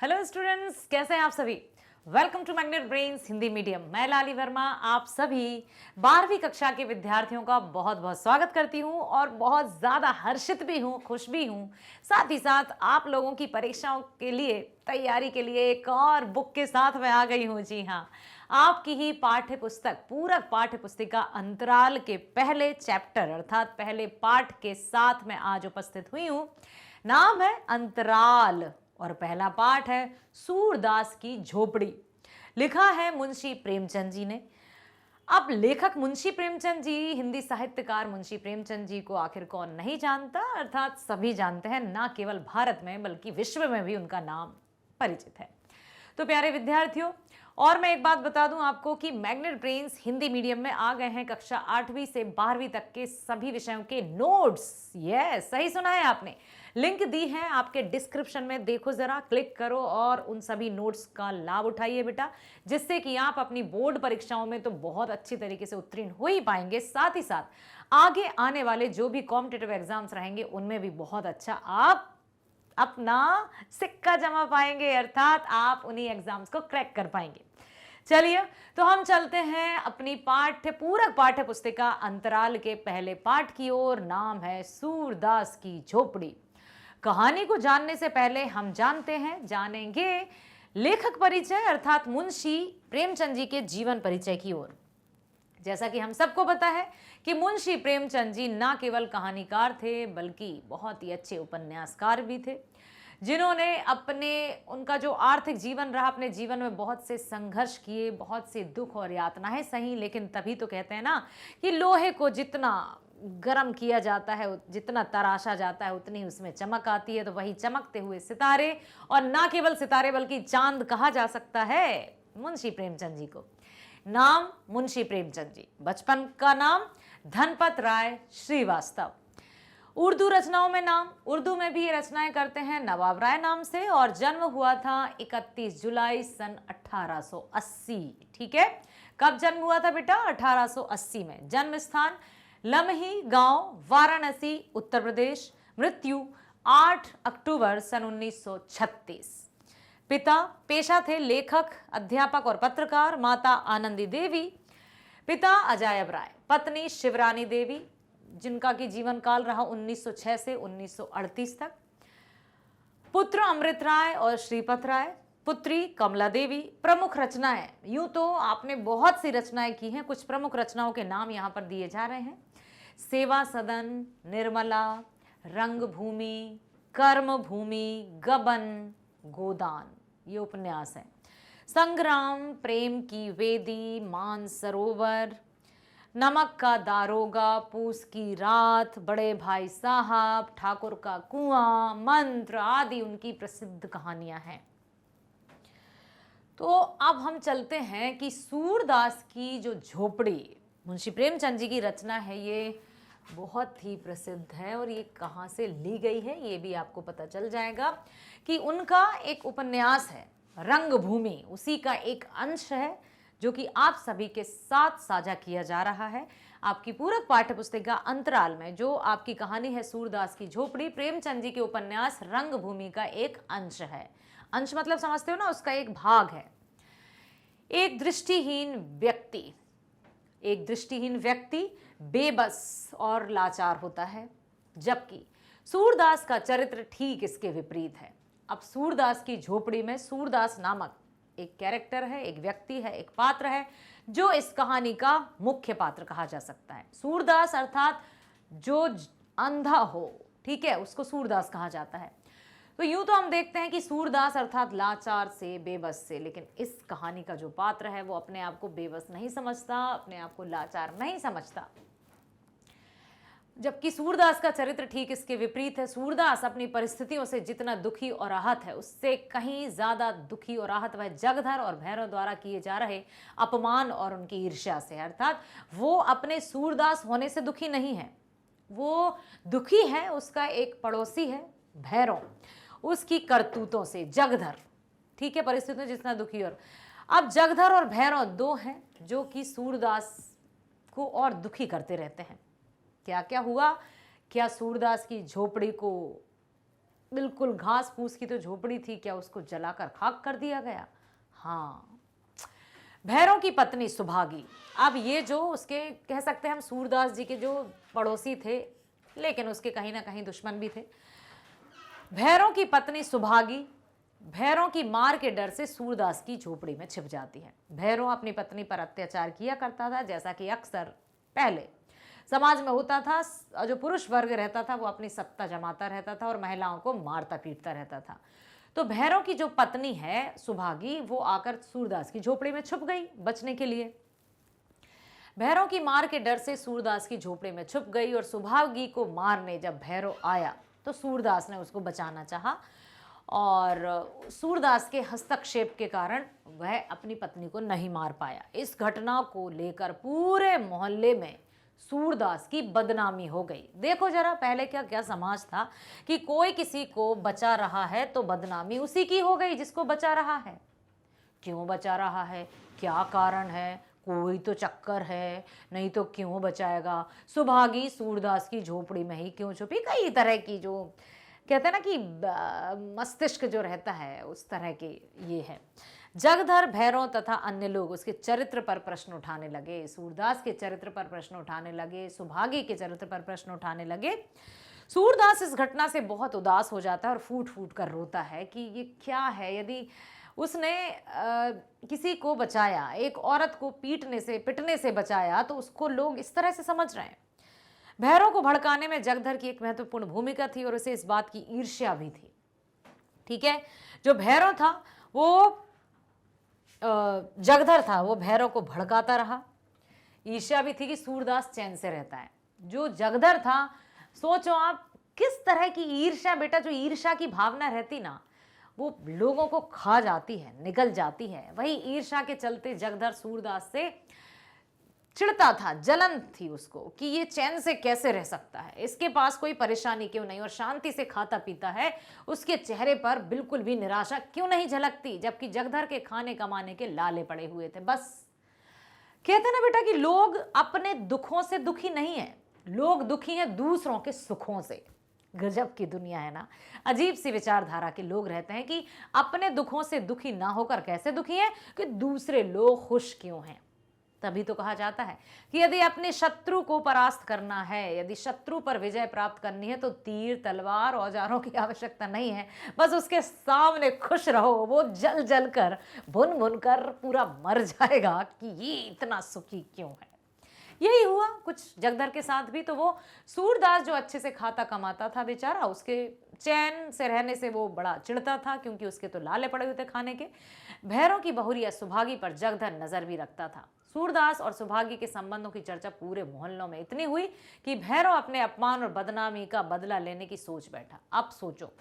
Hello students, कैसे हैं आप सभी। Welcome to Magnet Brains Hindi medium. मैं लाली वर्मा आप सभी 12वीं कक्षा के विद्यार्थियों का बहुत बहुत स्वागत करती हूं और बहुत ज़्यादा हर्षित भी हूं, खुश भी हूं। साथ ही साथ आप लोगों की परीक्षाओं के लिए तैयारी के लिए एक और बुक के साथ मैं आ गई हूं। जी हाँ, आपकी ही पाठ्य पुस्तक पूरक पाठ्य पुस्तिका अंतराल के पहले चैप्टर अर्थात पहले पाठ के साथ मैं आज उपस्थित हुई हूं। नाम है अंतराल और पहला पाठ है सूरदास की झोपड़ी। लिखा है मुंशी प्रेमचंद जी ने। अब लेखक मुंशी प्रेमचंद जी, हिंदी साहित्यकार मुंशी प्रेमचंद जी को आखिर कौन नहीं जानता, अर्थात सभी जानते हैं। ना केवल भारत में बल्कि विश्व में भी उनका नाम परिचित है। तो प्यारे विद्यार्थियों, और मैं एक बात बता दूं आपको कि मैग्नेट ब्रेन्स हिंदी मीडियम में आ गए हैं कक्षा 8वीं से 12वीं तक के सभी विषयों के नोट्स। यस, सही सुना है आपने। लिंक दी है आपके डिस्क्रिप्शन में, देखो जरा, क्लिक करो और उन सभी नोट्स का लाभ उठाइए बेटा, जिससे कि आप अपनी बोर्ड परीक्षाओं में तो बहुत अच्छी तरीके से उत्तीर्ण हो ही पाएंगे। साथ ही साथ आगे आने वाले जो भी कॉम्पिटिटिव एग्जाम्स रहेंगे उनमें भी बहुत अच्छा आप अपना सिक्का जमा पाएंगे, अर्थात आप उन्हीं एग्जाम्स को क्रैक कर पाएंगे। चलिए, तो हम चलते हैं अपनी पूरक पाठ्य पुस्तिका अंतराल के पहले पाठ की ओर। नाम है सूरदास की झोपड़ी। कहानी को जानने से पहले हम जानेंगे लेखक परिचय अर्थात मुंशी प्रेमचंद जी के जीवन परिचय की ओर। जैसा कि हम सबको पता है कि मुंशी प्रेमचंद जी ना केवल कहानीकार थे बल्कि बहुत ही अच्छे उपन्यासकार भी थे, जिन्होंने उनका जो आर्थिक जीवन रहा, अपने जीवन में बहुत से संघर्ष किए, बहुत से दुख और यातनाएं सही। लेकिन तभी तो कहते हैं ना कि लोहे को जितना गर्म किया जाता है, जितना तराशा जाता है, उतनी उसमें चमक आती है। तो वही चमकते हुए सितारे, और ना केवल सितारे बल्कि चांद कहा जा सकता है मुंशी प्रेमचंद जी को। नाम मुंशी प्रेमचंद जी, बचपन का नाम धनपत राय श्रीवास्तव। उर्दू रचनाओं में नाम, उर्दू में भी ये रचनाएं करते हैं नवाब राय नाम से, और जन्म हुआ था 31 जुलाई सन 1880। ठीक है, कब जन्म हुआ था बेटा? 1880 में। जन्म स्थान लमही गांव, वाराणसी, उत्तर प्रदेश। मृत्यु 8 अक्टूबर सन 1936। पिता पेशा थे लेखक, अध्यापक और पत्रकार। माता आनंदी देवी, पिता अजायब राय, पत्नी शिवरानी देवी, जिनका की जीवन काल रहा 1906 से 1938 तक। पुत्र अमृत राय और श्रीपत राय, पुत्री कमला देवी। प्रमुख रचनाएं, यूं तो आपने बहुत सी रचनाएं की हैं, कुछ प्रमुख रचनाओं के नाम यहां पर दिए जा रहे हैं। सेवा सदन, निर्मला, रंगभूमि, कर्मभूमि, गबन, गोदान, ये उपन्यास है। संग्राम, प्रेम की वेदी, मानसरोवर, नमक का दारोगा, पूस की रात, बड़े भाई साहब, ठाकुर का कुआं, मंत्र आदि उनकी प्रसिद्ध कहानियां हैं। तो अब हम चलते हैं कि सूरदास की जो झोपड़ी मुंशी प्रेमचंद जी की रचना है, ये बहुत ही प्रसिद्ध है। और ये कहाँ से ली गई है ये भी आपको पता चल जाएगा कि उनका एक उपन्यास है रंगभूमि, उसी का एक अंश है जो कि आप सभी के साथ साझा किया जा रहा है आपकी पूरक पाठ्य पुस्तिका अंतराल में। जो आपकी कहानी है सूरदास की झोपड़ी, प्रेमचंद जी के उपन्यास रंगभूमि का एक अंश है। अंश मतलब समझते हो ना, उसका एक भाग है। एक दृष्टिहीन व्यक्ति बेबस और लाचार होता है, जबकि सूरदास का चरित्र ठीक इसके विपरीत है। अब सूरदास की झोपड़ी में सूरदास नामक एक कैरेक्टर है, एक व्यक्ति है, एक पात्र है, जो इस कहानी का मुख्य पात्र कहा जा सकता है। सूरदास अर्थात जो अंधा हो, ठीक है, उसको सूरदास कहा जाता है। तो यूं तो हम देखते हैं कि सूरदास अर्थात लाचार से, बेबस से, लेकिन इस कहानी का जो पात्र है वो अपने आप को बेबस नहीं समझता, अपने आप को लाचार नहीं समझता, जबकि सूरदास का चरित्र ठीक इसके विपरीत है। सूरदास अपनी परिस्थितियों से जितना दुखी और आहत है, उससे कहीं ज्यादा दुखी और आहत वह जगधर और भैरव द्वारा किए जा रहे अपमान और उनकी ईर्ष्या से। अर्थात वो अपने सूरदास होने से दुखी नहीं है, वो दुखी है उसका एक पड़ोसी है भैरव, उसकी करतूतों से। जगधर, ठीक है, परिस्थितियों जितना दुखी। और अब जगधर और भैरव दो हैं जो कि सूरदास को और दुखी करते रहते हैं। क्या क्या हुआ? क्या सूरदास की झोपड़ी को बिल्कुल घास फूस की तो झोपड़ी थी, क्या उसको जलाकर खाक कर दिया गया? हाँ, भैरव की पत्नी सुभागी। अब ये जो उसके कह सकते हैं हम सूरदास जी के जो पड़ोसी थे, लेकिन उसके कहीं ना कहीं दुश्मन भी थे। भैरव की पत्नी सुभागी भैरव की मार के डर से सूरदास की झोपड़ी में छिप जाती है। भैरव अपनी पत्नी पर अत्याचार किया करता था, जैसा कि अक्सर पहले समाज में होता था। जो पुरुष वर्ग रहता था वो अपनी सत्ता जमाता रहता था और महिलाओं को मारता पीटता रहता था। तो भैरव की जो पत्नी है सुभागी, वो आकर सूरदास की झोपड़ी में छुप गई बचने के लिए। भैरव की मार के डर से सूरदास की झोपड़ी में छुप गई और सुभागी को मारने जब भैरव आया तो सूरदास ने उसको बचाना चाहा और सूरदास के हस्तक्षेप के कारण वह अपनी पत्नी को नहीं मार पाया। इस घटना को लेकर पूरे मोहल्ले में सूरदास की बदनामी हो गई। देखो जरा, पहले क्या क्या समाज था कि कोई किसी को बचा रहा है तो बदनामी उसी की हो गई जिसको बचा रहा है। क्यों बचा रहा है, क्या कारण है, कोई तो चक्कर है, नहीं तो क्यों बचाएगा। सुभागी सूरदास की झोपड़ी में ही क्यों छुपी? कई तरह की जो कहते हैं ना कि मस्तिष्क जो रहता है उस तरह के ये है। जगधर, भैरव तथा अन्य लोग उसके चरित्र पर प्रश्न उठाने लगे। सूरदास के चरित्र पर प्रश्न उठाने लगे, सुभागी के चरित्र पर प्रश्न उठाने लगे। सूरदास इस घटना से बहुत उदास हो जाता है और फूट फूट कर रोता है कि ये क्या है। यदि उसने किसी को बचाया, एक औरत को पिटने से बचाया, तो उसको लोग इस तरह से समझ रहे हैं। भैरव को भड़काने में जगधर की एक महत्वपूर्ण भूमिका थी और उसे इस बात की ईर्ष्या भी थी। ठीक है, जो भैरव था वो जगधर था, वो भैरव को भड़काता रहा। ईर्ष्या भी थी कि सूरदास चैन से रहता है। जो जगधर था, सोचो आप किस तरह की ईर्ष्या बेटा, जो ईर्ष्या की भावना रहती ना वो लोगों को खा जाती है, निगल जाती है। वही ईर्ष्या के चलते जगधर सूरदास से चिढ़ता था, जलन थी उसको कि ये चैन से कैसे रह सकता है, इसके पास कोई परेशानी क्यों नहीं और शांति से खाता पीता है, उसके चेहरे पर बिल्कुल भी निराशा क्यों नहीं झलकती, जबकि जगधर के खाने कमाने के लाले पड़े हुए थे। बस कहते ना बेटा कि लोग अपने दुखों से दुखी नहीं है, लोग दुखी हैं दूसरों के सुखों से। गजब की दुनिया है ना, अजीब सी विचारधारा के लोग रहते हैं कि अपने दुखों से दुखी ना होकर कैसे दुखी हैं कि दूसरे लोग खुश क्यों हैं। तभी तो कहा जाता है कि यदि अपने शत्रु को परास्त करना है, यदि शत्रु पर विजय प्राप्त करनी है तो तीर तलवार औजारों की आवश्यकता नहीं है, बस उसके सामने खुश रहो। वो जल जल कर भुन भुन कर पूरा मर जाएगा कि ये इतना सुखी क्यों है। यही हुआ कुछ जगधर के साथ भी। तो वो सूरदास जो अच्छे से खाता कमाता था बेचारा, उसके चैन से रहने से वो बड़ा चिढ़ता था क्योंकि उसके तो लाले पड़े हुए थे खाने के। भैरव की बहुरिया सुभागी पर जगधर नजर भी रखता था। सूरदास और सुभागी के संबंधों की चर्चा पूरे मोहल्लों में इतनी हुई कि भैरव अपने अपमान और बदनामी का बदला लेने की सोच बैठा। अब सोचो,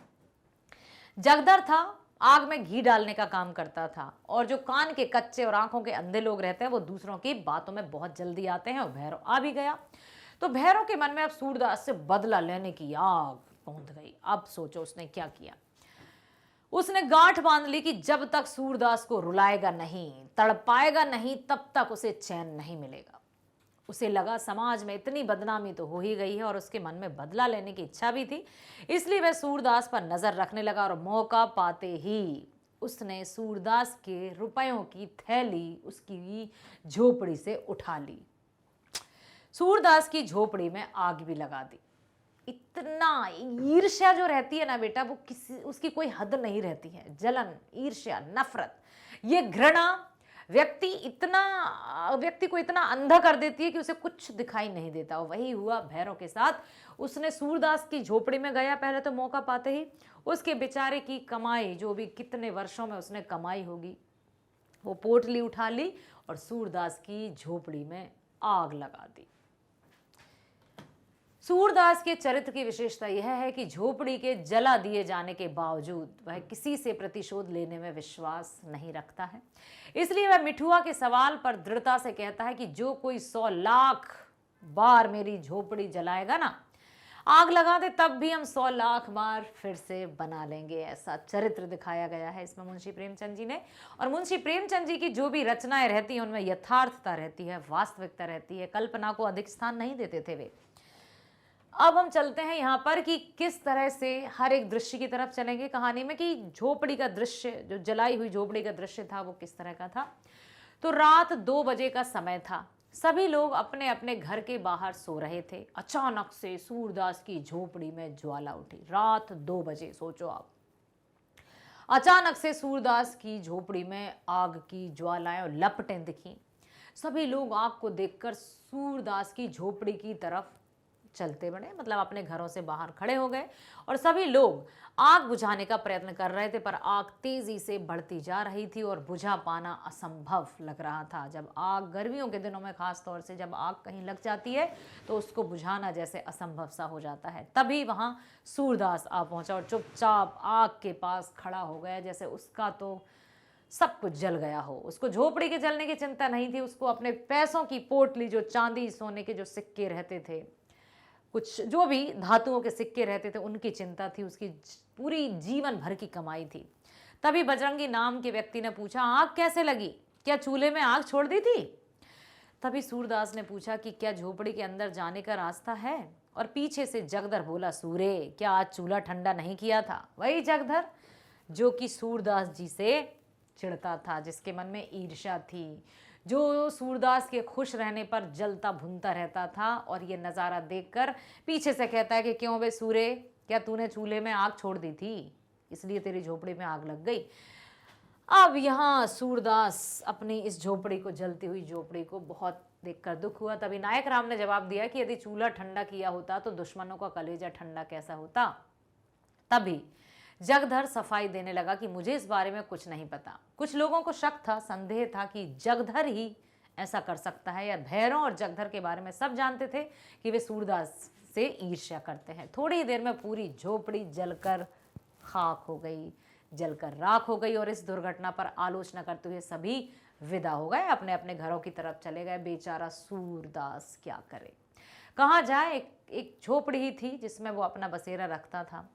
जगधर था, आग में घी डालने का काम करता था और जो कान के कच्चे और आंखों के अंधे लोग रहते हैं वो दूसरों की बातों में बहुत जल्दी आते हैं और भैरव आ भी गया। तो भैरव के मन में अब सूरदास से बदला लेने की आग पौंध गई। अब सोचो उसने क्या किया। उसने गांठ बांध ली कि जब तक सूरदास को रुलाएगा नहीं, तड़पाएगा नहीं, तब तक उसे चैन नहीं मिलेगा। उसे लगा समाज में इतनी बदनामी तो हो ही गई है और उसके मन में बदला लेने की इच्छा भी थी, इसलिए वह सूरदास पर नजर रखने लगा और मौका पाते ही उसने सूरदास के रुपयों की थैली उसकी झोपड़ी से उठा ली। सूरदास की झोपड़ी में आग भी लगा दी। इतना ईर्ष्या जो रहती है ना बेटा, वो किसी उसकी कोई हद नहीं रहती है। जलन, ईर्ष्या, नफरत, ये घृणा व्यक्ति को इतना अंधा कर देती है कि उसे कुछ दिखाई नहीं देता। और वही हुआ भैरव के साथ। उसने सूरदास की झोपड़ी में गया पहले तो मौका पाते ही। उसके बेचारे की कमाई, जो भी कितने वर्षों में उसने कमाई होगी, वो पोटली उठा ली और सूरदास की झोपड़ी में आग लगा दी। सूरदास के चरित्र की विशेषता यह है कि झोपड़ी के जला दिए जाने के बावजूद वह किसी से प्रतिशोध लेने में विश्वास नहीं रखता है। इसलिए वह मिठुआ के सवाल पर दृढ़ता से कहता है कि जो कोई 100 लाख बार मेरी झोपड़ी जलाएगा ना, आग लगा दे, तब भी हम 100 लाख बार फिर से बना लेंगे। ऐसा चरित्र दिखाया गया है इसमें मुंशी प्रेमचंद जी ने। और मुंशी प्रेमचंद जी की जो भी रचनाएं रहती हैं उनमें यथार्थता रहती है, वास्तविकता रहती है, कल्पना को अधिक स्थान नहीं देते थे वे। अब हम चलते हैं यहाँ पर कि किस तरह से हर एक दृश्य की तरफ चलेंगे कहानी में कि झोपड़ी का दृश्य, जो जलाई हुई झोपड़ी का दृश्य था, वो किस तरह का था। तो रात 2 बजे का समय था। सभी लोग अपने अपने घर के बाहर सो रहे थे। अचानक से सूरदास की झोपड़ी में ज्वाला उठी। रात 2 बजे, सोचो आप, अचानक से सूरदास की झोपड़ी में आग की ज्वालाएं और लपटें दिखीं। सभी लोग आग को देखकर सूरदास की झोपड़ी की तरफ चलते बढ़े, मतलब अपने घरों से बाहर खड़े हो गए और सभी लोग आग बुझाने का प्रयत्न कर रहे थे, पर आग तेजी से बढ़ती जा रही थी और बुझा पाना असंभव लग रहा था। जब आग गर्मियों के दिनों में खास तौर से जब आग कहीं लग जाती है तो उसको बुझाना जैसे असंभव सा हो जाता है। तभी वहां सूरदास आ पहुंचा और चुपचाप आग के पास खड़ा हो गया, जैसे उसका तो सब कुछ जल गया हो। उसको झोपड़ी के जलने की चिंता नहीं थी, उसको अपने पैसों की पोटली, जो चांदी सोने के जो सिक्के रहते थे, कुछ जो भी धातुओं के सिक्के रहते थे, उनकी चिंता थी। उसकी पूरी जीवन भर की कमाई थी। तभी बजरंगी नाम के व्यक्ति ने पूछा, आग कैसे लगी? क्या चूल्हे में आग छोड़ दी थी? तभी सूरदास ने पूछा कि क्या झोपड़ी के अंदर जाने का रास्ता है? और पीछे से जगधर बोला, सूरे, क्या आज चूल्हा ठंडा नहीं किया था? वही जगधर जो कि सूरदास जी से चिढ़ता था, जिसके मन में ईर्ष्या थी, जो सूरदास के खुश रहने पर जलता भुनता रहता था। और ये नज़ारा देखकर पीछे से कहता है कि क्यों बे सूरे, क्या तूने चूल्हे में आग छोड़ दी थी, इसलिए तेरी झोपड़ी में आग लग गई? अब यहाँ सूरदास अपनी इस झोपड़ी को, जलती हुई झोपड़ी को बहुत देखकर दुख हुआ। तभी नायक राम ने जवाब दिया कि यदि चूल्हा ठंडा किया होता तो दुश्मनों का कलेजा ठंडा कैसा होता। तभी जगधर सफाई देने लगा कि मुझे इस बारे में कुछ नहीं पता। कुछ लोगों को शक था, संदेह था कि जगधर ही ऐसा कर सकता है। या भैरव और जगधर के बारे में सब जानते थे कि वे सूरदास से ईर्ष्या करते हैं। थोड़ी ही देर में पूरी झोपड़ी जलकर खाक हो गई, जलकर राख हो गई और इस दुर्घटना पर आलोचना करते हुए सभी विदा हो गए, अपने अपने घरों की तरफ चले गए। बेचारा सूरदास क्या करे, कहाँ जाए? एक झोपड़ी ही थी जिसमें वो अपना बसेरा रखता था।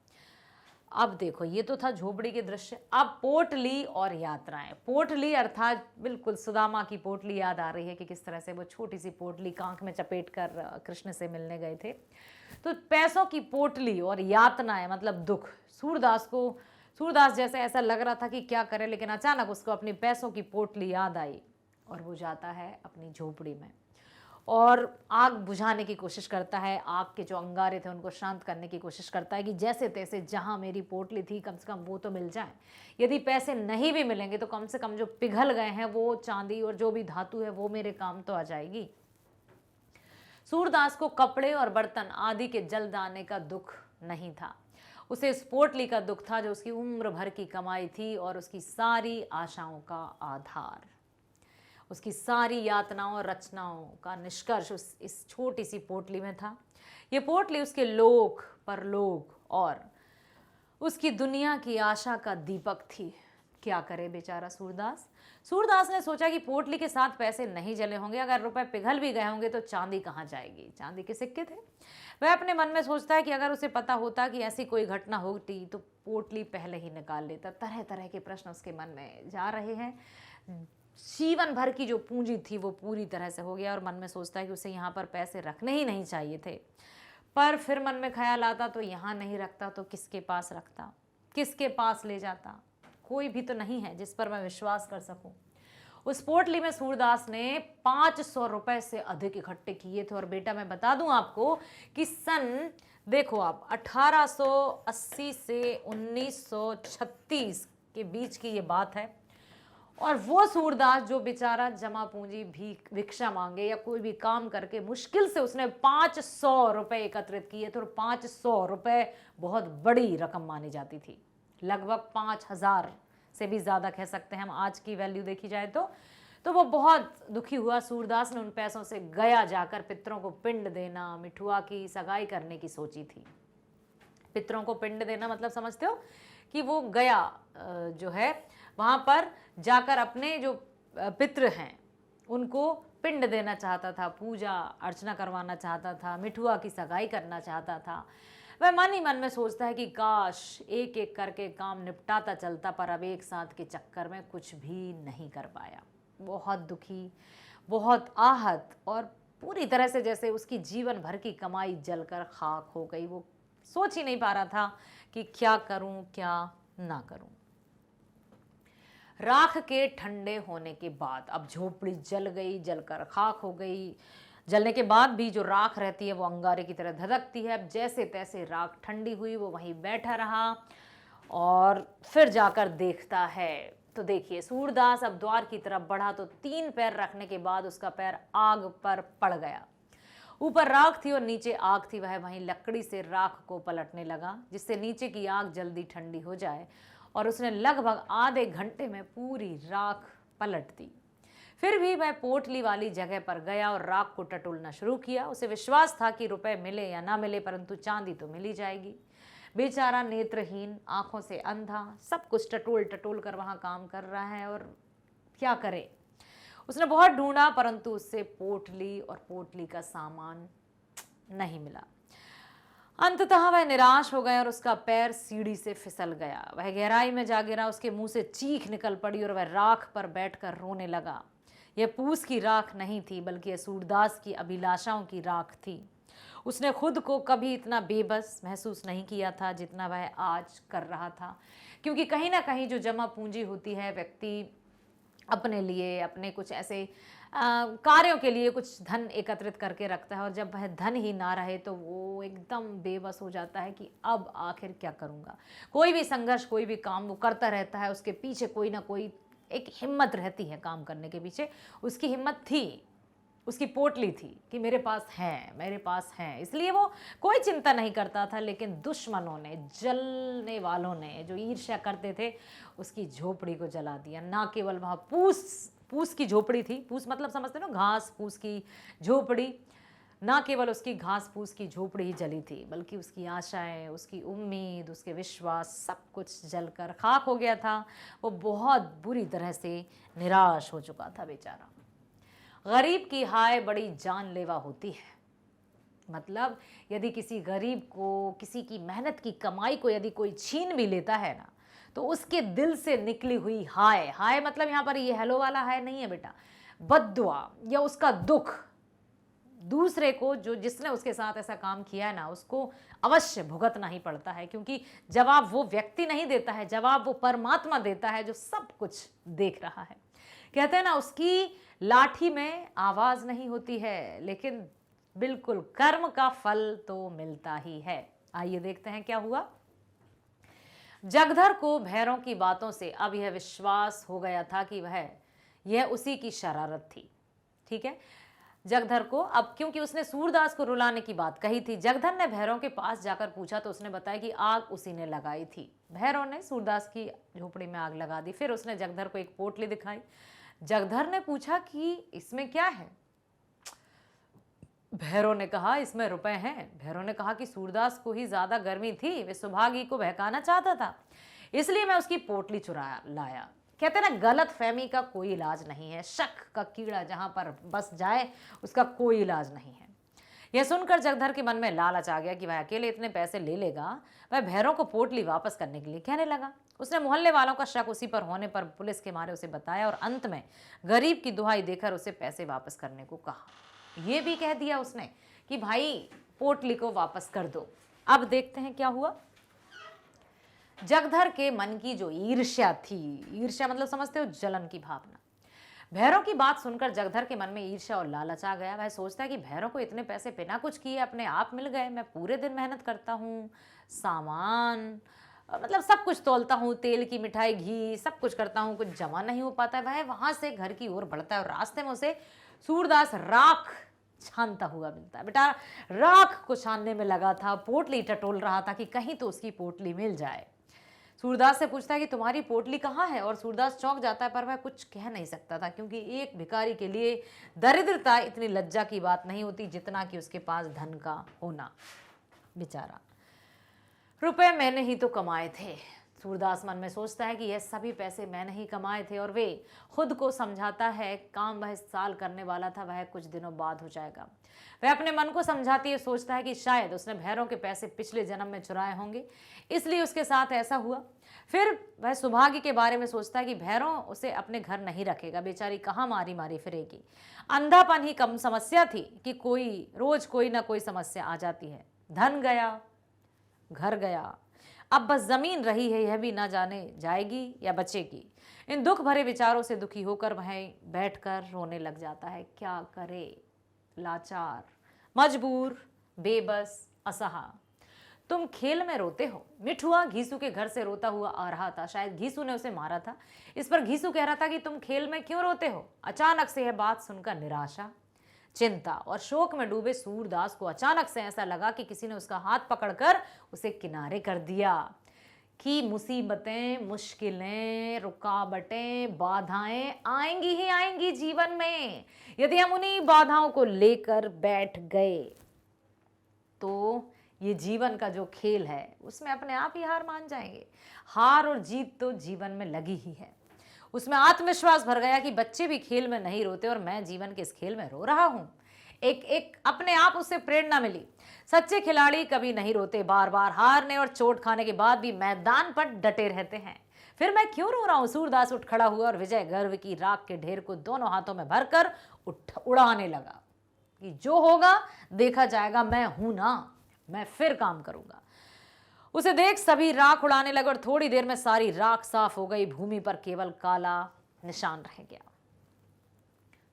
अब देखो, ये तो था झोपड़ी के दृश्य। अब पोटली और यात्राएं। पोटली अर्थात बिल्कुल सुदामा की पोटली याद आ रही है कि किस तरह से वो छोटी सी पोटली कांख में चपेट कर कृष्ण से मिलने गए थे। तो पैसों की पोटली और यातनाएं मतलब दुख। सूरदास जैसे ऐसा लग रहा था कि क्या करे, लेकिन अचानक उसको अपनी पैसों की पोटली याद आई और वो जाता है अपनी झोपड़ी में और आग बुझाने की कोशिश करता है। आग के जो अंगारे थे उनको शांत करने की कोशिश करता है कि जैसे तैसे जहाँ मेरी पोटली थी कम से कम वो तो मिल जाए। यदि पैसे नहीं भी मिलेंगे तो कम से कम जो पिघल गए हैं वो चांदी और जो भी धातु है वो मेरे काम तो आ जाएगी। सूरदास को कपड़े और बर्तन आदि के जल जाने का दुख नहीं था, उसे इस पोटली का दुख था जो उसकी उम्र भर की कमाई थी और उसकी सारी आशाओं का आधार। उसकी सारी यातनाओं और रचनाओं का निष्कर्ष इस छोटी सी पोटली में था। ये पोटली उसके लोक परलोक और उसकी दुनिया की आशा का दीपक थी। क्या करे बेचारा सूरदास ने सोचा कि पोटली के साथ पैसे नहीं जले होंगे, अगर रुपए पिघल भी गए होंगे तो चांदी कहाँ जाएगी? चांदी के सिक्के थे। वह अपने मन में सोचता है कि अगर उसे पता होता कि ऐसी कोई घटना होती तो पोटली पहले ही निकाल लेता। तरह तरह के प्रश्न उसके मन में जा रहे हैं। जीवन भर की जो पूंजी थी वो पूरी तरह से हो गया और मन में सोचता है कि उसे यहाँ पर पैसे रखने ही नहीं चाहिए थे। पर फिर मन में ख्याल आता, तो यहाँ नहीं रखता तो किसके पास रखता, किसके पास ले जाता? कोई भी तो नहीं है जिस पर मैं विश्वास कर सकूं। उस पोटली में सूरदास ने 500 रुपए से अधिक इकट्ठे किए थे। और बेटा मैं बता दूं आपको कि सन, देखो आप, 1880 से 1936 के बीच की ये बात है। और वो सूरदास जो बेचारा जमा पूंजी भिक्षा मांगे या कोई भी काम करके मुश्किल से उसने 500 रुपए एकत्रित किए थे। और 500 रुपए बहुत बड़ी रकम मानी जाती थी, लगभग 5000 से भी ज़्यादा कह सकते हैं हम आज की वैल्यू देखी जाए तो वो बहुत दुखी हुआ। सूरदास ने उन पैसों से गया जाकर पितरों को पिंड देना, मिठुआ की सगाई करने की सोची थी। पितरों को पिंड देना मतलब समझते हो कि वो गया जो है वहाँ पर जाकर अपने जो पितृ हैं उनको पिंड देना चाहता था, पूजा अर्चना करवाना चाहता था, मिठुआ की सगाई करना चाहता था। वह मन ही मन में सोचता है कि काश एक एक करके काम निपटाता चलता, पर अब एक साथ के चक्कर में कुछ भी नहीं कर पाया। बहुत दुखी, बहुत आहत और पूरी तरह से जैसे उसकी जीवन भर की कमाई जलकर खाक हो गई। वो सोच ही नहीं पा रहा था कि क्या करूं क्या ना करूं। राख के ठंडे होने के बाद अब झोपड़ी जल गई, जलकर खाक हो गई। जलने के बाद भी जो राख रहती है वो अंगारे की तरह धधकती है। अब जैसे तैसे राख ठंडी हुई, वो वहीं बैठा रहा और फिर जाकर देखता है तो देखिए सूरदास अब द्वार की तरफ बढ़ा तो 3 पैर रखने के बाद उसका पैर आग पर पड़ गया। ऊपर राख थी और नीचे आग थी। वह वहीं लकड़ी से राख को पलटने लगा जिससे नीचे की आग जल्दी ठंडी हो जाए, और उसने लगभग आधे घंटे में पूरी राख पलट दी। फिर भी वह पोटली वाली जगह पर गया और राख को टटोलना शुरू किया। उसे विश्वास था कि रुपए मिले या ना मिले परंतु चांदी तो मिल ही जाएगी। बेचारा नेत्रहीन, आंखों से अंधा, सब कुछ टटोल टटोल कर वहां काम कर रहा है और क्या करे। उसने बहुत ढूंढा परंतु उससे पोटली और पोटली का सामान नहीं मिला। अंततः वह निराश हो गया और उसका पैर सीढ़ी से फिसल गया। वह गहराई में जा गिरा। उसके मुंह से चीख निकल पड़ी और वह राख पर बैठकर रोने लगा। यह पूस की राख नहीं थी बल्कि यह सूरदास की अभिलाषाओं की राख थी। उसने खुद को कभी इतना बेबस महसूस नहीं किया था जितना वह आज कर रहा था, क्योंकि कहीं ना कहीं जो जमा पूंजी होती है, व्यक्ति अपने लिए, अपने कुछ ऐसे कार्यों के लिए कुछ धन एकत्रित करके रखता है और जब वह धन ही ना रहे तो वो एकदम बेबस हो जाता है कि अब आखिर क्या करूँगा। कोई भी संघर्ष, कोई भी काम वो करता रहता है, उसके पीछे कोई ना कोई एक हिम्मत रहती है काम करने के पीछे। उसकी हिम्मत थी, उसकी पोटली थी कि मेरे पास है, मेरे पास है, इसलिए वो कोई चिंता नहीं करता था। लेकिन दुश्मनों ने, जलने वालों ने, जो ईर्ष्या करते थे, उसकी झोपड़ी को जला दिया। ना केवल वहाँ पूस की झोपड़ी थी, पूस मतलब समझते हो ना, घास फूस की झोपड़ी, ना केवल उसकी घास फूस की झोपड़ी ही जली थी बल्कि उसकी आशाएं, उसकी उम्मीद, उसके विश्वास, सब कुछ जलकर खाक हो गया था। वो बहुत बुरी तरह से निराश हो चुका था बेचारा। गरीब की हाय बड़ी जानलेवा होती है। मतलब यदि किसी गरीब को, किसी की मेहनत की कमाई को यदि कोई छीन भी लेता है ना, तो उसके दिल से निकली हुई हाय, हाय मतलब यहाँ पर ये हेलो वाला हाय नहीं है बेटा, बद्दुआ या उसका दुख दूसरे को, जो जिसने उसके साथ ऐसा काम किया है ना, उसको अवश्य भुगतना ही पड़ता है, क्योंकि जवाब वो व्यक्ति नहीं देता है, जवाब वो परमात्मा देता है जो सब कुछ देख रहा है। कहते हैं ना, उसकी लाठी में आवाज नहीं होती है लेकिन बिल्कुल कर्म का फल तो मिलता ही है। आइए देखते हैं क्या हुआ। जगधर को भैरों की बातों से अब यह विश्वास हो गया था कि यह उसी की शरारत थी। ठीक है, जगधर को अब, क्योंकि उसने सूरदास को रुलाने की बात कही थी, जगधर ने भैरों के पास जाकर पूछा तो उसने बताया कि आग उसी ने लगाई थी। भैरों ने सूरदास की झोपड़ी में आग लगा दी। फिर उसने जगधर को एक पोटली दिखाई। जगधर ने पूछा कि इसमें क्या है। भैरों ने कहा इसमें रुपए हैं। भैरों ने कहा कि सूरदास को ही ज्यादा गर्मी थी, वे सुभागी को बहकाना चाहता था, इसलिए मैं उसकी पोटली चुरा लाया। कहते ना, गलत फहमी का कोई इलाज नहीं है, शक का कीड़ा जहां पर बस जाए उसका कोई इलाज नहीं है। यह सुनकर जगधर के मन में लालच आ गया कि वह अकेले इतने पैसे ले लेगा। वह भैरों को पोटली वापस करने के लिए कहने लगा। उसने मोहल्ले वालों का शक उसी पर होने पर पुलिस के मारे उसे बताया और अंत में गरीब की दुहाई देकर उसे पैसे वापस करने को कहा। यह भी कह दिया उसने कि भाई पोटली को वापस कर दो। अब देखते हैं क्या हुआ। जगधर के मन की जो ईर्ष्या थी, ईर्ष्या मतलब समझते हो, जलन की भावना, भैरों की बात सुनकर जगधर के मन में ईर्ष्या और लालच आ गया। वह सोचता है कि भैरों को इतने पैसे बिना कुछ किए अपने आप मिल गए। मैं पूरे दिन मेहनत करता हूँ, सामान मतलब सब कुछ तोलता हूँ, तेल की मिठाई, घी, सब कुछ करता हूँ, कुछ जमा नहीं हो पाता है। वह वहां से घर की ओर बढ़ता है और रास्ते में उसे सूरदास राख छानता हुआ मिलता है। बेटा राख को छानने में लगा था, पोटली टटोल रहा था कि कहीं तो उसकी पोटली मिल जाए। सूरदास से पूछता है कि तुम्हारी पोटली कहाँ है, और सूरदास चौंक जाता है पर वह कुछ कह नहीं सकता था, क्योंकि एक भिखारी के लिए दरिद्रता इतनी लज्जा की बात नहीं होती जितना कि उसके पास धन का होना। बेचारा, रुपए मैंने ही तो कमाए थे, सूरदास मन में सोचता है कि यह सभी पैसे मैंने ही कमाए थे, और वे खुद को समझाता है काम वह इस साल करने वाला था वह कुछ दिनों बाद हो जाएगा। वह अपने मन को समझाती है, सोचता है कि शायद उसने भैरों के पैसे पिछले जन्म में चुराए होंगे, इसलिए उसके साथ ऐसा हुआ। फिर वह सौभाग्य के बारे में सोचता है कि भैरों उसे अपने घर नहीं रखेगा, बेचारी कहाँ मारी मारी फिरेगी। अंधापन ही कम समस्या थी कि रोज कोई ना कोई समस्या आ जाती है। धन गया, घर गया, अब बस जमीन रही है, यह भी ना जाने जाएगी या बचेगी। इन दुख भरे विचारों से दुखी होकर वह बैठकर रोने लग जाता है। क्या करे, लाचार, मजबूर, बेबस, असहा। तुम खेल में रोते हो। मिठुआ घीसू के घर से रोता हुआ आ रहा था। शायद घीसू ने उसे मारा था। इस पर घीसू कह रहा था कि तुम खेल में क्यों रोते हो। अचानक से यह बात सुनकर निराशा, चिंता और शोक में डूबे सूरदास को अचानक से ऐसा लगा कि किसी ने उसका हाथ पकड़कर उसे किनारे कर दिया कि मुसीबतें, मुश्किलें, रुकावटें, बाधाएं आएंगी ही आएंगी जीवन में। यदि हम उन्हीं बाधाओं को लेकर बैठ गए तो ये जीवन का जो खेल है उसमें अपने आप ही हार मान जाएंगे। हार और जीत तो जीवन में लगी ही है। उसमें आत्मविश्वास भर गया कि बच्चे भी खेल में नहीं रोते और मैं जीवन के इस खेल में रो रहा हूं। एक अपने आप उसे प्रेरणा मिली। सच्चे खिलाड़ी कभी नहीं रोते, बार बार हारने और चोट खाने के बाद भी मैदान पर डटे रहते हैं। फिर मैं क्यों रो रहा हूं। सूरदास उठ खड़ा हुआ और विजय गर्व की राख के ढेर को दोनों हाथों में भरकर उड़ाने लगा कि जो होगा देखा जाएगा, मैं हूं ना, मैं फिर काम करूंगा। उसे देख सभी राख उड़ाने लगे और थोड़ी देर में सारी राख साफ हो गई। भूमि पर केवल काला निशान रह गया।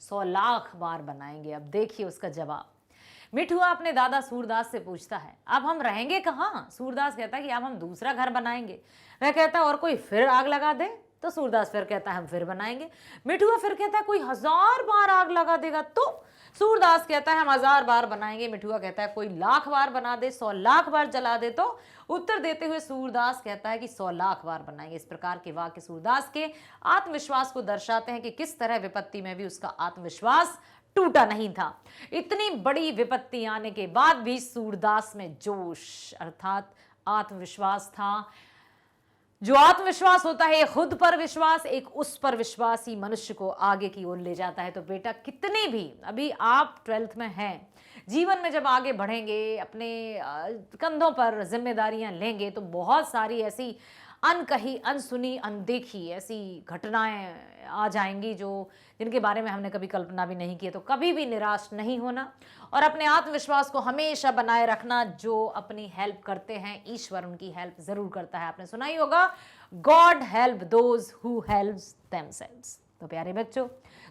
100 लाख बार बनाएंगे। अब देखिए उसका जवाब। मिठुआ अपने दादा सूरदास से पूछता है, अब हम रहेंगे कहाँ। सूरदास कहता है कि अब हम दूसरा घर बनाएंगे। वह कहता है और कोई फिर आग लगा दे। तो सूरदास फिर कहता है हम फिर बनाएंगे। मिठुआ फिर कहता है कोई 1000 बार आग लगा देगा तो। सूरदास कहता है हम 1000 बार बनाएंगे। मिठुआ कहता है कोई 1,00,000 बार बना दे, 100 लाख बार जला दे तो। उत्तर देते हुए सूरदास कहता है कि 100 लाख बार बनाएंगे। इस प्रकार के वाक्य सूरदास के आत्मविश्वास को दर्शाते हैं कि किस तरह विपत्ति में भी उसका आत्मविश्वास टूटा नहीं था। इतनी बड़ी विपत्ति आने के बाद भी सूरदास में जोश अर्थात आत्मविश्वास था। जो आत्मविश्वास होता है खुद पर विश्वास, एक उस पर विश्वास ही मनुष्य को आगे की ओर ले जाता है। तो बेटा कितने भी, अभी आप 12th में हैं, जीवन में जब आगे बढ़ेंगे, अपने कंधों पर जिम्मेदारियां लेंगे तो बहुत सारी ऐसी अनकही, अनसुनी, अनदेखी ऐसी घटनाएं आ जाएंगी जिनके बारे में हमने कभी कल्पना भी नहीं की। तो कभी भी निराश नहीं होना और अपने आत्मविश्वास को हमेशा बनाए रखना। जो अपनी हेल्प करते हैं ईश्वर उनकी हेल्प जरूर करता है। आपने सुना ही होगा, God help those who helps themselves. तो प्यारे बच्चों,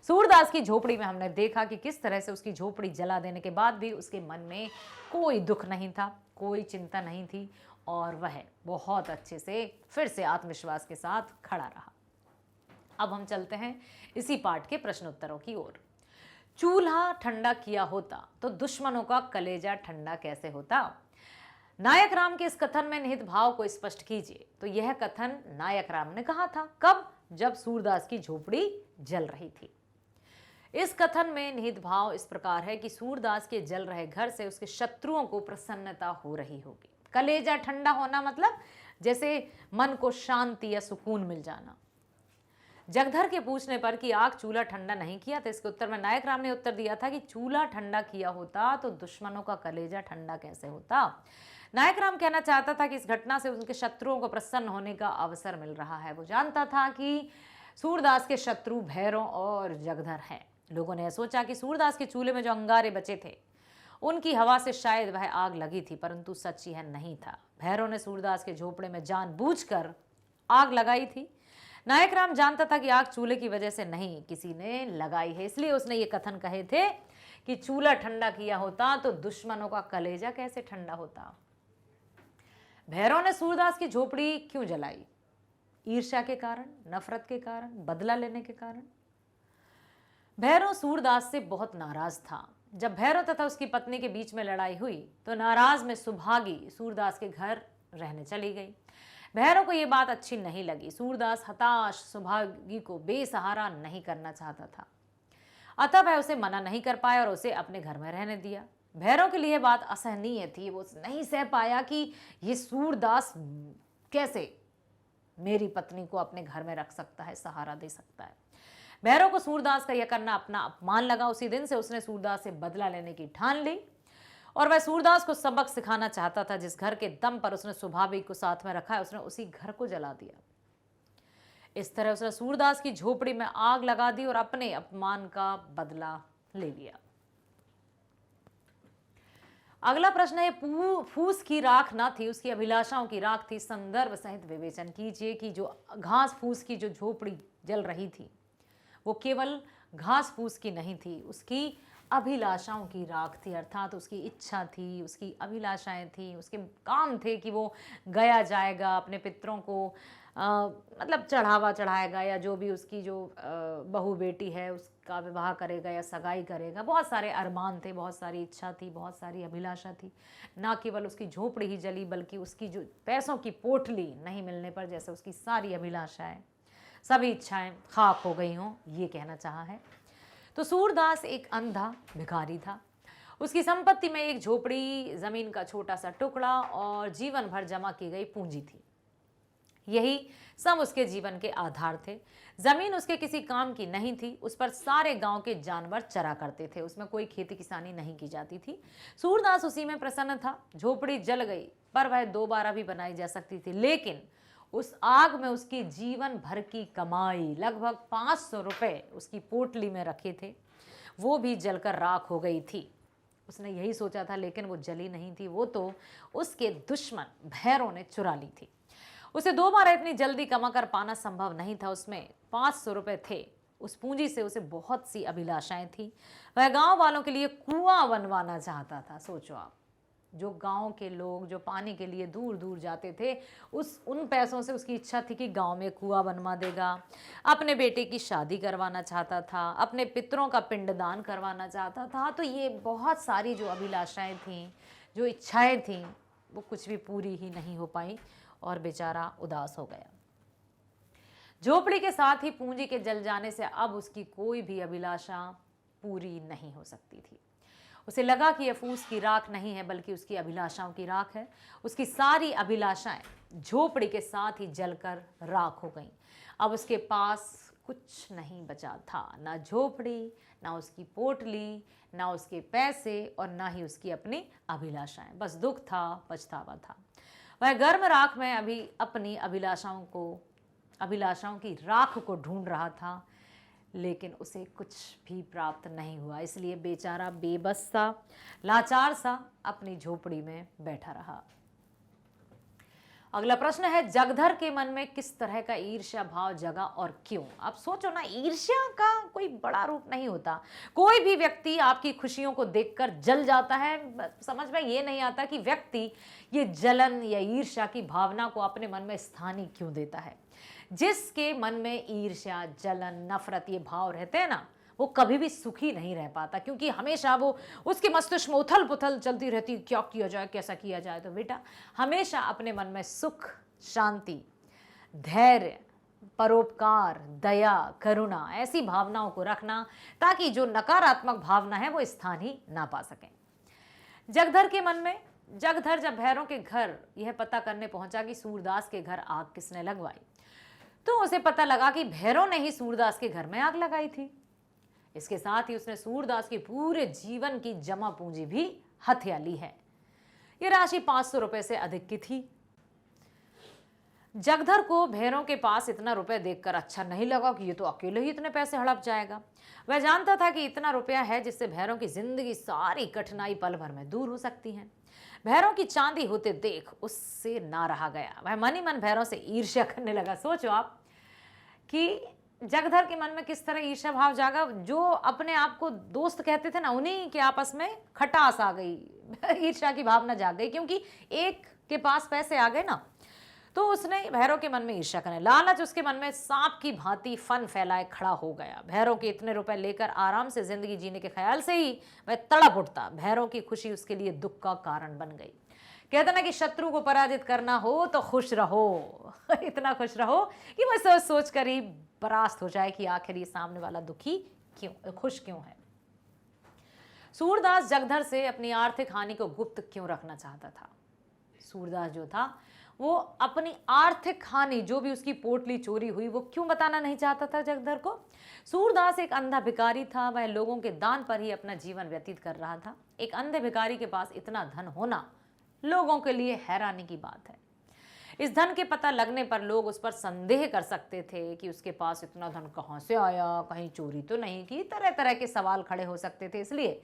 सूरदास की झोपड़ी में हमने देखा कि किस तरह से उसकी झोपड़ी जला देने के बाद भी उसके मन में कोई दुख नहीं था, कोई चिंता नहीं थी और वह बहुत अच्छे से फिर से आत्मविश्वास के साथ खड़ा रहा। अब हम चलते हैं इसी पाठ के प्रश्नोत्तरों की ओर। चूल्हा ठंडा किया होता तो दुश्मनों का कलेजा ठंडा कैसे होता। नायक राम के इस कथन में निहित भाव को स्पष्ट कीजिए। तो यह कथन नायक राम ने कहा था। कब? जब सूरदास की झोपड़ी जल रही थी। इस कथन में निहित भाव इस प्रकार है कि सूरदास के जल रहे घर से उसके शत्रुओं को प्रसन्नता हो रही होगी। कलेजा ठंडा होना मतलब जैसे मन को शांति या सुकून मिल जाना। जगधर के पूछने पर कि आग चूल्हा ठंडा नहीं किया, तो इसके उत्तर में नायक राम ने उत्तर दिया था कि चूल्हा ठंडा किया होता तो दुश्मनों का कलेजा ठंडा कैसे होता। नायक राम कहना चाहता था कि इस घटना से उनके शत्रुओं को प्रसन्न होने का अवसर मिल रहा है। वो जानता था कि सूरदास के शत्रु भैरव और जगधर हैं। लोगों ने सोचा कि सूरदास के चूल्हे में जो अंगारे बचे थे उनकी हवा से शायद वह आग लगी थी, परंतु सच यह नहीं था। भैरव ने सूरदास के झोपड़े में जानबूझकर आग लगाई थी। नायक राम जानता था कि आग चूल्हे की वजह से नहीं, किसी ने लगाई है, इसलिए उसने ये कथन कहे थे कि चूल्हा ठंडा किया होता तो दुश्मनों का कलेजा कैसे ठंडा होता। भैरव ने सूरदास की झोपड़ी क्यों जलाई? ईर्ष्या के कारण, नफरत के कारण, बदला लेने के कारण। भैरव सूरदास से बहुत नाराज था। जब भैरव तथा उसकी पत्नी के बीच में लड़ाई हुई तो नाराज में सुभागी सूरदास के घर रहने चली गई। भैरव को यह बात अच्छी नहीं लगी। सूरदास हताश सुभागी को बेसहारा नहीं करना चाहता था, अतः वह उसे मना नहीं कर पाया और उसे अपने घर में रहने दिया। भैरव के लिए बात असहनीय थी। वो नहीं सह पाया कि ये सूरदास कैसे मेरी पत्नी को अपने घर में रख सकता है, सहारा दे सकता है। भैरव को सूरदास का यह करना अपना अपमान लगा। उसी दिन से उसने सूरदास से बदला लेने की ठान ली और वह सूरदास को सबक सिखाना चाहता था। जिस घर के दम पर उसने स्वाभाविक को साथ में रखा है, उसने उसी घर को जला दिया। इस तरह उसने सूरदास की झोपड़ी में आग लगा दी और अपने अपमान का बदला ले लिया। अगला प्रश्न है, फूस की राख ना थी, उसकी अभिलाषाओं की राख थी। संदर्भ सहित विवेचन कीजिए कि जो घास फूस की जो झोपड़ी जल रही थी वो केवल घास फूस की नहीं थी, उसकी अभिलाषाओं की राख थी। अर्थात उसकी इच्छा थी, उसकी अभिलाषाएं थी, उसके काम थे कि वो गया जाएगा, अपने पितरों को मतलब चढ़ावा चढ़ाएगा, या जो भी उसकी जो बहू बेटी है उसका विवाह करेगा या सगाई करेगा। बहुत सारे अरमान थे, बहुत सारी इच्छा थी, बहुत सारी अभिलाषा थी। ना केवल उसकी झोपड़ी ही जली बल्कि उसकी जो पैसों की पोटली नहीं मिलने पर जैसे उसकी सारी अभिलाषाएं, सभी इच्छाएं खाक हो गई हों, ये कहना चाहा है। तो सूरदास एक अंधा भिखारी था। उसकी संपत्ति में एक झोपड़ी, जमीन का छोटा सा टुकड़ा और जीवन भर जमा की गई पूंजी थी। यही सब उसके जीवन के आधार थे। जमीन उसके किसी काम की नहीं थी, उस पर सारे गांव के जानवर चरा करते थे, उसमें कोई खेती किसानी नहीं की जाती थी। सूरदास उसी में प्रसन्न था। झोपड़ी जल गई पर वह दोबारा भी बनाई जा सकती थी, लेकिन उस आग में उसकी जीवन भर की कमाई, लगभग 500 रुपए उसकी पोटली में रखे थे, वो भी जलकर राख हो गई थी। उसने यही सोचा था, लेकिन वो जली नहीं थी, वो तो उसके दुश्मन भैरों ने चुरा ली थी। उसे दोबारा इतनी जल्दी कमा कर पाना संभव नहीं था। उसमें 500 रुपए थे। उस पूंजी से उसे बहुत सी अभिलाषाएं थी। वह गांव वालों के लिए कुआं बनवाना चाहता था। सोचो आप, जो गांव के लोग जो पानी के लिए दूर दूर जाते थे, उन पैसों से उसकी इच्छा थी कि गांव में कुआं बनवा देगा। अपने बेटे की शादी करवाना चाहता था, अपने पितरों का पिंडदान करवाना चाहता था। तो ये बहुत सारी जो अभिलाषाएं थीं, जो इच्छाएं थीं, वो कुछ भी पूरी ही नहीं हो पाई और बेचारा उदास हो गया। झोपड़ी के साथ ही पूंजी के जल जाने से अब उसकी कोई भी अभिलाषा पूरी नहीं हो सकती थी। उसे लगा कि यह फूस की राख नहीं है बल्कि उसकी अभिलाषाओं की राख है। उसकी सारी अभिलाषाएं झोपड़ी के साथ ही जलकर राख हो गईं। अब उसके पास कुछ नहीं बचा था, ना झोपड़ी, ना उसकी पोटली, ना उसके पैसे और ना ही उसकी अपनी अभिलाषाएं। बस दुख था, पछतावा था। वह गर्म राख में अभी अपनी अभिलाषाओं की राख को ढूंढ रहा था, लेकिन उसे कुछ भी प्राप्त नहीं हुआ। इसलिए बेचारा बेबस सा, लाचार सा अपनी झोपड़ी में बैठा रहा। अगला प्रश्न है, जगधर के मन में किस तरह का ईर्ष्या भाव जगा और क्यों? आप सोचो ना, ईर्ष्या का कोई बड़ा रूप नहीं होता। कोई भी व्यक्ति आपकी खुशियों को देखकर जल जाता है। समझ में ये नहीं आता कि व्यक्ति ये जलन या ईर्ष्या की भावना को अपने मन में स्थान ही क्यों देता है। जिसके मन में ईर्ष्या, जलन, नफरत ये भाव रहते हैं ना, वो कभी भी सुखी नहीं रह पाता, क्योंकि हमेशा वो उसके मस्तिष्क में उथल पुथल चलती रहती, क्या किया जाए, कैसा किया जाए। तो बेटा हमेशा अपने मन में सुख, शांति, धैर्य, परोपकार, दया, करुणा ऐसी भावनाओं को रखना, ताकि जो नकारात्मक भावना है वो स्थान ही ना पा सकें। जगधर के मन में, जगधर जब भैरों के घर यह पता करने पहुंचा कि सूरदास के घर आग किसने लगवाई, तो उसे पता लगा कि भैरों ने ही सूरदास के घर में आग लगाई थी। इसके साथ ही उसने सूरदास की पूरे जीवन की जमा पूंजी भी हथिया ली है। यह राशि 500 रुपए से अधिक की थी। जगधर को भैरों के पास इतना रुपए देखकर अच्छा नहीं लगा कि ये तो अकेले ही इतने पैसे हड़प जाएगा। वह जानता था कि इतना रुपया है जिससे भैरों की जिंदगी सारी कठिनाई पल भर में दूर हो सकती है। भैरों की चांदी होते देख उससे ना रहा गया। वह मन ही मन भैरों से ईर्ष्या करने लगा। सोचो आप कि जगधर के मन में किस तरह ईर्ष्या भाव जागा। जो अपने आप को दोस्त कहते थे ना, उन्हीं के आपस में खटास आ गई, ईर्ष्या की भावना जाग गई, क्योंकि एक के पास पैसे आ गए ना, तो उसने भैरव के मन में ईर्ष्या करने, लालच उसके मन में सांप की भांति फन फैलाए खड़ा हो गया। भैरव के इतने रुपए लेकर आराम से जिंदगी जीने के ख्याल से ही वह तड़प उठता। भैरव की खुशी उसके लिए दुख का कारण बन गई। कहते ना कि शत्रु को पराजित करना हो तो खुश रहो, इतना खुश रहो कि वह सोच सोच कर ही परास्त हो जाए कि आखिर ये सामने वाला दुखी क्यों, खुश क्यों है। सूरदास जगधर से अपनी आर्थिक हानि को गुप्त क्यों रखना चाहता था? सूरदास जो था वो अपनी आर्थिक हानि, जो भी उसकी पोटली चोरी हुई, वो क्यों बताना नहीं चाहता था जगधर को? सूरदास एक अंधा भिखारी था, वह लोगों के दान पर ही अपना जीवन व्यतीत कर रहा था। एक अंधे भिखारी के पास इतना धन होना लोगों के लिए हैरानी की बात है। इस धन के पता लगने पर लोग उस पर संदेह कर सकते थे कि उसके पास इतना धन कहाँ से आया, कहीं चोरी तो नहीं की, तरह तरह के सवाल खड़े हो सकते थे। इसलिए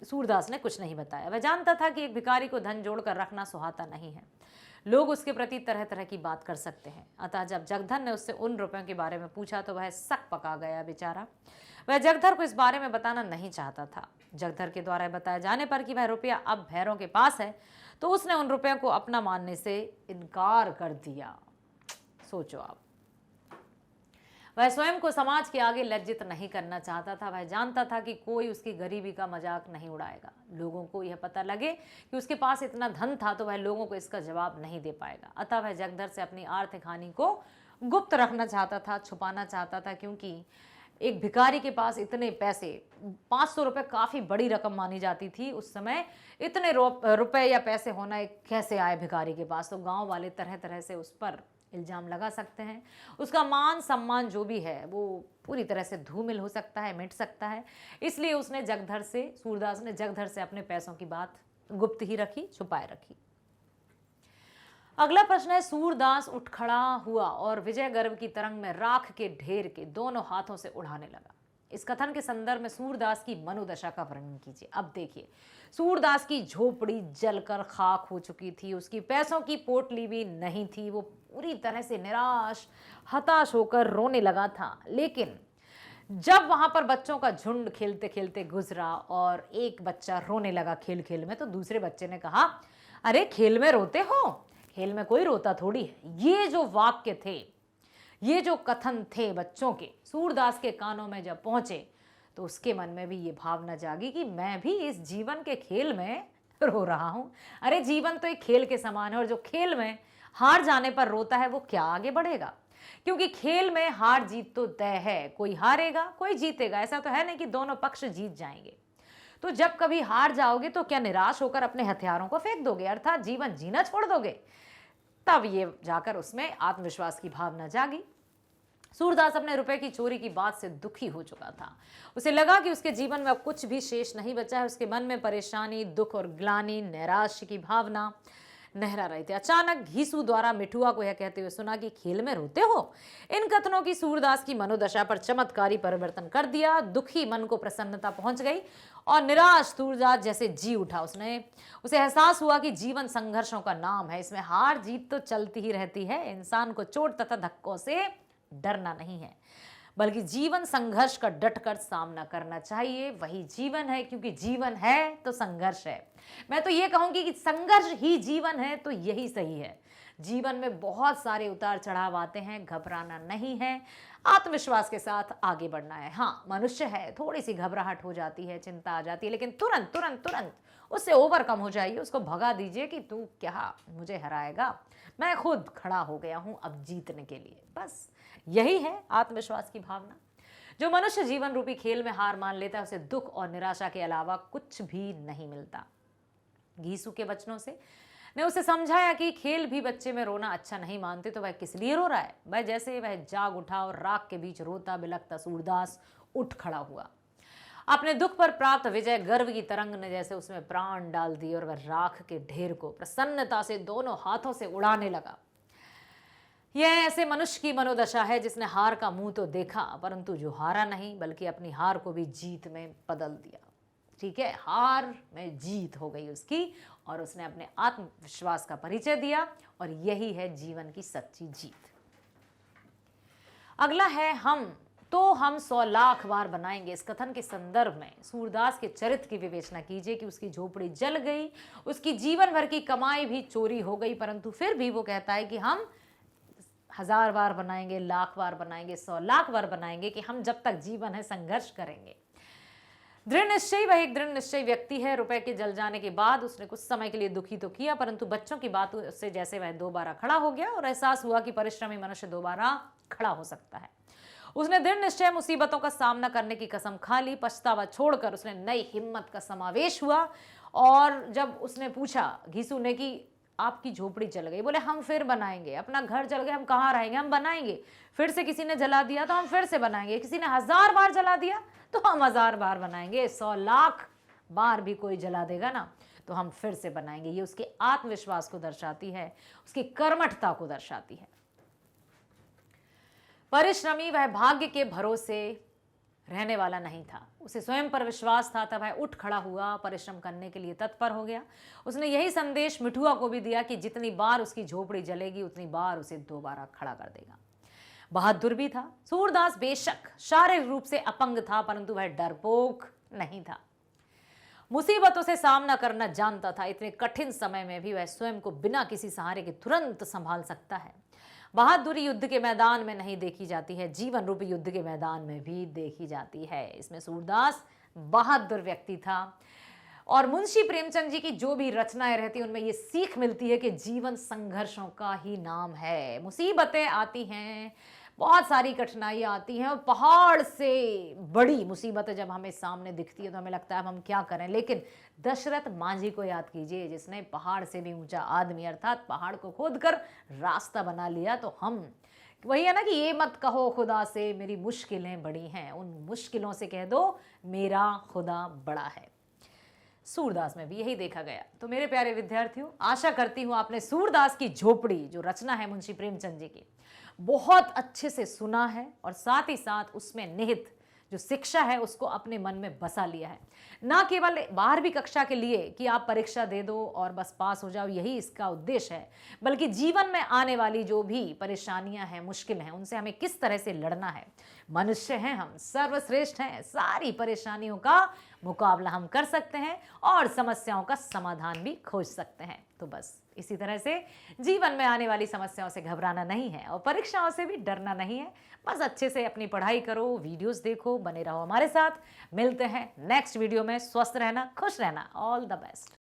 सूरदास ने कुछ नहीं बताया। वह जानता था कि एक भिखारी को धन जोड़कर रखना सुहाता नहीं है, लोग उसके प्रति तरह तरह की बात कर सकते हैं। अतः जब जगधर ने उससे उन रुपयों के बारे में पूछा तो वह सक पका गया बेचारा। वह जगधर को इस बारे में बताना नहीं चाहता था। जगधर के द्वारा बताए जाने पर कि वह रुपया अब भैरों के पास है, तो उसने उन रुपयों को अपना मानने से इनकार कर दिया। सोचो आप, वह स्वयं को समाज के आगे लज्जित नहीं करना चाहता था। वह जानता था कि कोई उसकी गरीबी का मजाक नहीं उड़ाएगा। लोगों को यह पता लगे कि उसके पास इतना धन था तो वह लोगों को इसका जवाब नहीं दे पाएगा। अतः वह जगधर से अपनी आर्थिक हानि को गुप्त रखना चाहता था, छुपाना चाहता था, क्योंकि एक भिखारी के पास इतने पैसे, 500 रुपये काफ़ी बड़ी रकम मानी जाती थी उस समय। इतने रुपए या पैसे होना एक कैसे आए भिखारी के पास? तो गांव वाले तरह तरह से उस पर इल्ज़ाम लगा सकते हैं। उसका मान सम्मान जो भी है वो पूरी तरह से धूमिल हो सकता है, मिट सकता है। इसलिए सूरदास ने जगधर से अपने पैसों की बात गुप्त ही रखी, छुपाए रखी। अगला प्रश्न है, सूरदास उठ खड़ा हुआ और विजय गर्व की तरंग में राख के ढेर के दोनों हाथों से उड़ाने लगा। इस कथन के संदर्भ में सूरदास की मनोदशा का वर्णन कीजिए। अब देखिए, सूरदास की झोपड़ी जलकर खाक हो चुकी थी, उसकी पैसों की पोटली भी नहीं थी। वो पूरी तरह से निराश, हताश होकर रोने लगा था। लेकिन जब वहां पर बच्चों का झुंड खेलते खेलते गुजरा और एक बच्चा रोने लगा खेल खेल में, तो दूसरे बच्चे ने कहा, अरे खेल में रोते हो? खेल में कोई रोता थोड़ी है। ये जो वाक्य थे, ये जो कथन थे बच्चों के, सूरदास के कानों में जब पहुंचे तो उसके मन में भी ये भावना जागी कि मैं भी इस जीवन के खेल में रो रहा हूं। अरे जीवन तो एक खेल के समान है, और जो खेल में हार जाने पर रोता है वो क्या आगे बढ़ेगा? क्योंकि खेल में हार जीत तो तय है, कोई हारेगा कोई जीतेगा। ऐसा तो है नहीं कि दोनों पक्ष जीत जाएंगे। तो जब कभी हार जाओगे तो क्या निराश होकर अपने हथियारों को फेंक दोगे, अर्थात जीवन जीना छोड़ दोगे? तब ये जाकर उसमें आत्मविश्वास की भावना जागी। सूरदास अपने रुपए की चोरी की बात से दुखी हो चुका था। उसे लगा कि उसके जीवन में अब कुछ भी शेष नहीं बचा है। उसके मन में परेशानी, दुख और ग्लानि, नैराश्य की भावना नहरा रही थी। अचानक घीसू द्वारा मिठुआ को यह कहते हुए सुना कि खेल में रोते हो। इन कथनों की सूरदास की मनोदशा पर चमत्कारी परिवर्तन कर दिया। दुखी मन को प्रसन्नता पहुंच गई और निराश सूरदास जैसे जी उठा। उसे एहसास हुआ कि जीवन संघर्षों का नाम है, इसमें हार जीत तो चलती ही रहती है। इंसान को चोट तथा धक्कों से डरना नहीं है, बल्कि जीवन संघर्ष का डटकर सामना करना चाहिए। वही जीवन है, क्योंकि जीवन है तो संघर्ष है। मैं तो ये कहूंगी कि संघर्ष ही जीवन है, तो यही सही है। जीवन में बहुत सारे उतार चढ़ाव आते हैं, घबराना नहीं है, आत्मविश्वास के साथ आगे बढ़ना है। हाँ, मनुष्य है, थोड़ी सी घबराहट हो जाती है, चिंता आ जाती है, लेकिन तुरंत तुरंत तुरंत उससे ओवरकम हो जाइए। उसको भगा दीजिए कि तू क्या मुझे हराएगा, मैं खुद खड़ा हो गया हूं अब जीतने के लिए। बस यही है आत्मविश्वास की भावना। जो मनुष्य जीवन रूपी खेल में हार मान लेता है, उसे दुख और निराशा के अलावा कुछ भी नहीं मिलता। घीसू के वचनों से ने उसे समझाया कि खेल भी बच्चे में रोना अच्छा नहीं मानते, तो वह किस लिए रो रहा है। वह जैसे वह जाग उठा और राख के बीच रोता बिलखता सूरदास उठ खड़ा हुआ। अपने दुख पर प्राप्त विजय गर्व की तरंग ने जैसे उसमें प्राण डाल दिए और वह राख के ढेर को प्रसन्नता से दोनों हाथों से उड़ाने लगा। यह ऐसे मनुष्य की मनोदशा है जिसने हार का मुंह तो देखा, परंतु जो हारा नहीं बल्कि अपनी हार को भी जीत में बदल दिया। ठीक है, हार में जीत हो गई उसकी और उसने अपने आत्मविश्वास का परिचय दिया, और यही है जीवन की सच्ची जीत। अगला है, हम 100 लाख बार बनाएंगे। इस कथन के संदर्भ में सूरदास के चरित्र की विवेचना कीजिए कि उसकी झोपड़ी जल गई, उसकी जीवन भर की कमाई भी चोरी हो गई, परंतु फिर भी वो कहता है कि हम 1000 बार बनाएंगे, लाख बार बनाएंगे, 100 लाख बार बनाएंगे, कि हम जब तक जीवन है संघर्ष करेंगे। दृढ़ निश्चय, वह एक दृढ़ निश्चय व्यक्ति है। रुपए के जल जाने के बाद उसने कुछ समय के लिए दुखी तो किया, परंतु बच्चों की बातों से जैसे वह दोबारा खड़ा हो गया और एहसास हुआ कि परिश्रमी मनुष्य दोबारा खड़ा हो सकता है। उसने दृढ़ निश्चय मुसीबतों का सामना करने की कसम खा ली। पछतावा छोड़कर उसने नई हिम्मत का समावेश हुआ। और जब उसने पूछा घीसू ने कि आपकी झोपड़ी जल गई, बोले हम फिर बनाएंगे, अपना घर जल गया हम कहाँ रहेंगे, हम बनाएंगे। फिर से किसी ने जला दिया तो हम फिर से बनाएंगे, किसी ने 1000 बार जला दिया तो हम 1000 बार बनाएंगे, 100 लाख बार भी कोई जला देगा ना तो हम फिर से बनाएंगे। ये उसके आत्मविश्वास को दर्शाती है, उसकी कर्मठता को दर्शाती है। परिश्रमी वह भाग्य के भरोसे रहने वाला नहीं था, उसे स्वयं पर विश्वास था, तब वह उठ खड़ा हुआ, परिश्रम करने के लिए तत्पर हो गया। उसने यही संदेश मिठुआ को भी दिया कि जितनी बार उसकी झोपड़ी जलेगी उतनी बार उसे दोबारा खड़ा कर देगा। बहादुर भी था। सूरदास बेशक शारीरिक रूप से अपंग था, परंतु वह डरपोक नहीं था। मुसीबतों से सामना करना जानता था। इतने कठिन समय में भी वह स्वयं को बिना किसी सहारे के तुरंत संभाल सकता है। बहादुरी युद्ध के मैदान में नहीं देखी जाती है, जीवन रूपी युद्ध के मैदान में भी देखी जाती है। इसमें सूरदास बहादुर व्यक्ति था। और मुंशी प्रेमचंद जी की जो भी रचनाएं रहती हैं उनमें ये सीख मिलती है कि जीवन संघर्षों का ही नाम है। मुसीबतें आती हैं, बहुत सारी कठिनाइयाँ आती हैं, और पहाड़ से बड़ी मुसीबतें जब हमें सामने दिखती है तो हमें लगता है हम क्या करें। लेकिन दशरथ मांझी को याद कीजिए, जिसने पहाड़ से भी ऊंचा आदमी अर्थात पहाड़ को खोदकर रास्ता बना लिया। तो हम वही है ना कि ये मत कहो खुदा से मेरी मुश्किलें बड़ी हैं, उन मुश्किलों से कह दो मेरा खुदा बड़ा है। सूरदास में भी यही देखा गया। तो मेरे प्यारे विद्यार्थियों, आशा करती हूँ आपने सूरदास की झोपड़ी जो रचना है मुंशी प्रेमचंद जी की, बहुत अच्छे से सुना है और साथ ही साथ उसमें निहित जो शिक्षा है उसको अपने मन में बसा लिया है। ना केवल 12वीं कक्षा के लिए कि आप परीक्षा दे दो और बस पास हो जाओ, यही इसका उद्देश्य है, बल्कि जीवन में आने वाली जो भी परेशानियां हैं, मुश्किल हैं, उनसे हमें किस तरह से लड़ना है। मनुष्य हैं हम, सर्वश्रेष्ठ हैं, सारी परेशानियों का मुकाबला हम कर सकते हैं और समस्याओं का समाधान भी खोज सकते हैं। तो बस इसी तरह से जीवन में आने वाली समस्याओं से घबराना नहीं है और परीक्षाओं से भी डरना नहीं है। बस अच्छे से अपनी पढ़ाई करो, वीडियोस देखो, बने रहो हमारे साथ। मिलते हैं नेक्स्ट वीडियो में। स्वस्थ रहना, खुश रहना। All the best.